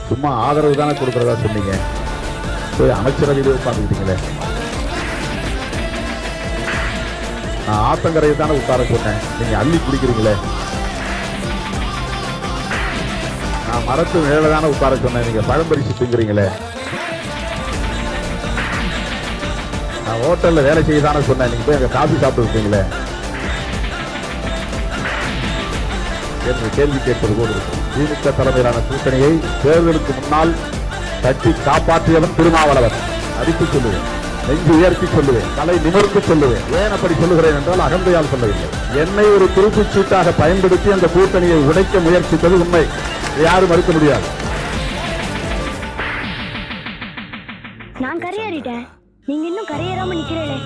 சும்மா ஆதரவு தானே கொடுக்கறதா சொன்னீங்க, போய் அமைச்சரவையிலே உட்கார்ந்துக்கிட்டீங்களே. நான் ஆத்தங்கரையை தானே உட்கார சொன்னேன், நீங்க அள்ளி குடிக்கிறீங்களே. நான் மரத்து மேல தானே உட்கார சொன்னேன், நீங்க பழம்பரிசு திங்கிறீங்களே. நான் ஹோட்டல்ல வேலை செய்ய தானே சொன்னேன், நீங்க போய் அங்க காபி சாப்பிட்டு இருக்கீங்களே என்று கேள்வி கேட்பது போல் இருக்கும். திமுக தலைமையிலான கூட்டணியை தேர்தலுக்கு முன்னால் கட்டி காப்பாற்றியவன் திருமாவளவன். அடித்து சொல்லுவேன், நெஞ்சு உயர்த்தி சொல்லுவேன், தலை நிமிர்ந்து சொல்லுவேன். ஏன் அப்படி சொல்லுகிறேன் என்றால் அகந்தையால் சொல்லவில்லை. என்னை ஒரு துருப்புச் சீட்டாக பயன்படுத்தி அந்த கூட்டணியை உடைக்க முயற்சித்தது உண்மை, யாரும் மறுக்க முடியாது. நான் கரையேறிட்டேன், நீங்க இன்னும் கரையேறாம நிக்கிறீங்களே.